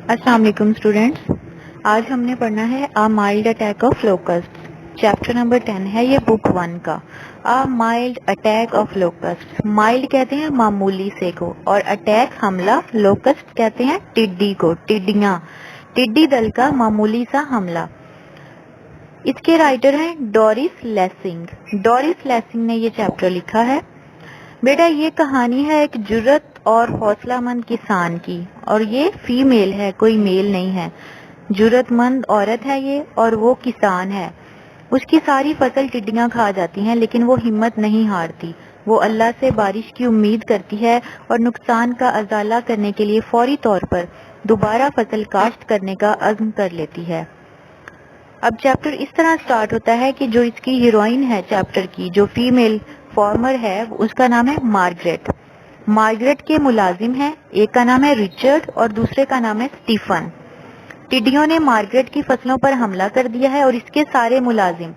अस्सलाम वालेकुम स्टूडेंट्स। आज हमने पढ़ना है a mild attack of locust. Chapter number 10 है ये बुक 1 का। A mild attack of locust. Mild कहते हैं मामूली से को, और अटैक हमला, लोकस्ट कहते हैं टिड्डी को, टिड्डियां, टिड्डी दल का मामूली सा हमला। इसके राइटर हैं डोरिस लेसिंग। डोरिस लेसिंग ने ये चैप्टर लिखा है। बेटा ये कहानी है एक जुर्रत और हौसलामंद किसान की, और ये फीमेल है, कोई मेल नहीं है। जुर्रतमंद औरत है ये, और वो किसान है। उसकी सारी फसल टिड्डियां खा जाती हैं, लेकिन वो हिम्मत नहीं हारती। वो अल्लाह से बारिश की उम्मीद करती है और नुकसान का अजाला करने के लिए फौरी तौर पर दोबारा फसल काश्त करने का अज़्म कर लेती है। अब चैप्टर इस तरह स्टार्ट होता है कि जो इसकी हीरोइन है चैप्टर की, जो फीमेल फार्मर है, उसका नाम है मार्गरेट। मार्गरेट के मुलाजिम हैं, एक का नाम है रिचर्ड और दूसरे का नाम है स्टीफन। टिड्डियों ने मार्गरेट की फसलों पर हमला कर दिया है और इसके सारे मुलाजिम,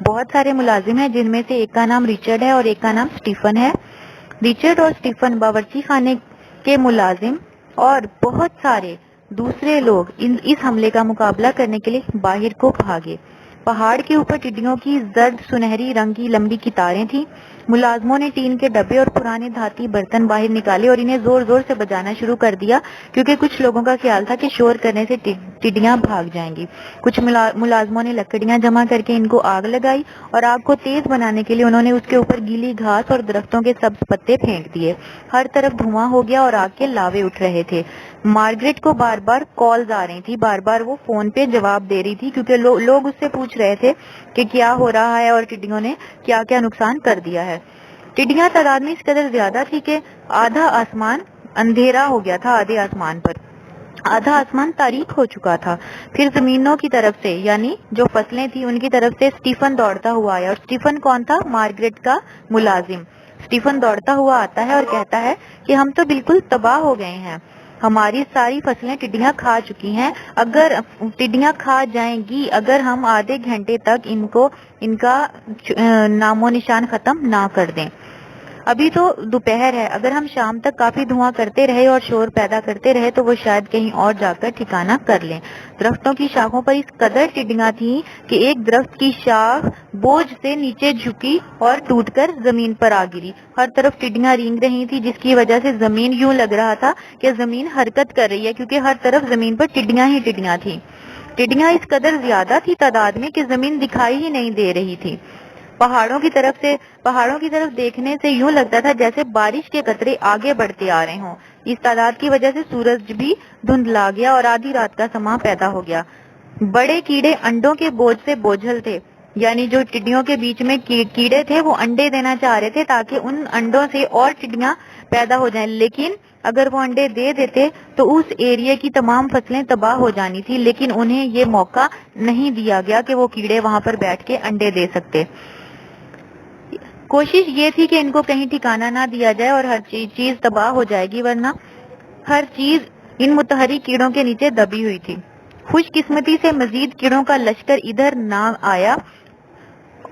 बहुत सारे मुलाजिम हैं, जिनमें से एक का नाम रिचर्ड है और एक का नाम स्टीफन है। रिचर्ड और स्टीफन बावर्ची खाने के मुलाजिम और बहुत सारे दूसरे लोग इस हमले का मुकाबला करने के लिए बाहर को भागे। पहाड़ के ऊपर टिड्डियों की जर्द सुनहरी रंग की लंबी कितारें थीं। मुलाजमों ने टीन के डब्बे और पुराने धाती बर्तन बाहर निकाले और इन्हें जोर जोर से बजाना शुरू कर दिया, क्योंकि कुछ लोगों का ख्याल था कि शोर करने से टिड्डियां भाग जाएंगी। कुछ मुलाजमों ने लकड़ियां जमा करके इनको आग लगाई, और आग को तेज बनाने के लिए उन्होंने उसके ऊपर गीली घास और दरख्तों के सब्ज पत्ते फेंक दिए। हर तरफ धुआं हो गया और आग के लावे उठ रहे थे। मार्गरेट को बार बार कॉल्स आ रही थी, बार बार वो फोन पे जवाब दे रही थी, क्योंकि लोग उससे पूछ रहे थे कि क्या हो रहा है और टिड्डियों ने क्या क्या नुकसान कर दिया है। टिड्डियां तादाद में इस कदर ज्यादा थी कि आधा आसमान अंधेरा हो गया था। आधे आसमान पर आधा आसमान तारीक हो चुका था। फिर जमीनों की तरफ से, यानी जो फसलें थी उनकी तरफ से स्टीफन दौड़ता हुआ आया। और स्टीफन कौन था? मार्गरेट का मुलाजिम। स्टीफन दौड़ता हुआ आता है और कहता है कि हम तो बिल्कुल तबाह हो गए हैं, हमारी सारी फसलें टिड्डियां खा चुकी हैं। अगर टिड्डियां खा जाएंगी, अगर हम आधे घंटे तक इनका नामो निशान खत्म ना कर दें। अभी तो दोपहर है, अगर हम शाम तक काफी धुआं करते रहे और शोर पैदा करते रहे तो वो शायद कहीं और जाकर ठिकाना कर लें। दरख्तों की शाखों पर इस कदर टिड्डियां थीं कि एक दरख्त की शाख बोझ से नीचे झुकी और टूटकर जमीन पर आ गिरी। हर तरफ टिड्डियां रेंग रही थी, जिसकी वजह से जमीन यूं लग रहा था कि जमीन हरकत कर रही है, क्योंकि हर तरफ जमीन पर टिड्डियां ही टिड्डियां थी। टिड्डियां इस कदर ज्यादा थी तादाद में कि जमीन दिखाई ही नहीं दे रही थी। पहाड़ों की तरफ देखने से यूं लगता था जैसे बारिश के कतरे आगे बढ़ते आ रहे हों। इस तादाद की वजह से सूरज भी धुंधला गया और आधी रात का समा पैदा हो गया। बड़े कीड़े अंडों के बोझ से बोझल थे, यानी जो टिड्डियों के बीच में कीड़े थे वो अंडे देना चाह रहे थे ताकि उन अंडों से और टिड्डियां पैदा हो जाएं। लेकिन अगर वो अंडे दे देते तो उस एरिया की तमाम फसलें तबाह हो जानी थी, लेकिन उन्हें ये मौका नहीं दिया गया कि वो कीड़े वहां पर बैठ के अंडे दे सकते। कोशिश ये थी कि इनको कहीं ठिकाना ना दिया जाए और हर चीज तबाह हो जाएगी, वरना हर चीज इन मुतहरिक कीड़ों के नीचे दबी हुई थी। खुशकिस्मती से मजीद कीड़ों का लश्कर इधर ना आया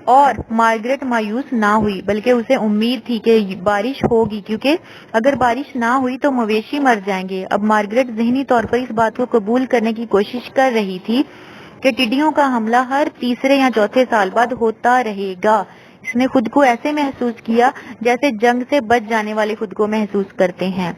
और मार्गरेट मायूस ना हुई, बल्कि उसे उम्मीद थी कि बारिश होगी, क्योंकि अगर बारिश ना हुई तो मवेशी मर जाएंगे। अब मार्गरेट ज़हनी तौर पर इस बात को कबूल करने की कोशिश कर रही थी कि टिड्डियों का हमला हर तीसरे या चौथे साल बाद होता रहेगा। इसने खुद को ऐसे महसूस किया जैसे जंग से बच जाने वाले खुद को महसूस करते हैं,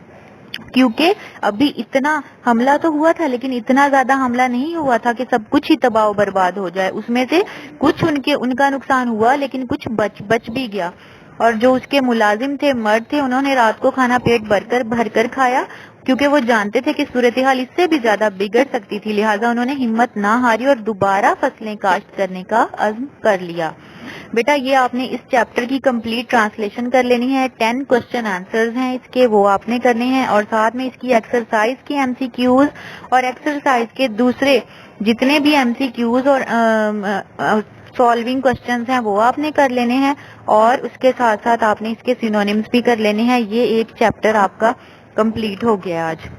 क्योंकि अभी इतना हमला तो हुआ था, लेकिन इतना ज्यादा हमला नहीं हुआ था कि सब कुछ ही तबाह बर्बाद हो जाए। उसमें से कुछ उनका नुकसान हुआ, लेकिन कुछ बच भी गया। और जो उसके मुलाजिम थे, मर्द थे, उन्होंने रात को खाना पेट भरकर खाया, क्योंकि वो जानते थे कि सूरत हाल इससे भी ज्यादा बिगड़ सकती थी। लिहाजा उन्होंने हिम्मत ना हारी और दोबारा फसलें काश्त करने का अज़्म कर लिया। बेटा ये आपने इस चैप्टर की कंप्लीट ट्रांसलेशन कर लेनी है। 10 क्वेश्चन आंसर्स हैं इसके, वो आपने करने हैं, और साथ में इसकी एक्सरसाइज की एमसीक्यूज और एक्सरसाइज के दूसरे जितने भी एमसीक्यूज और सॉल्विंग क्वेश्चंस हैं वो आपने कर लेने हैं, और उसके साथ साथ आपने इसके सिनोनिम्स भी कर लेने हैं। ये एक चैप्टर आपका कंप्लीट हो गया आज।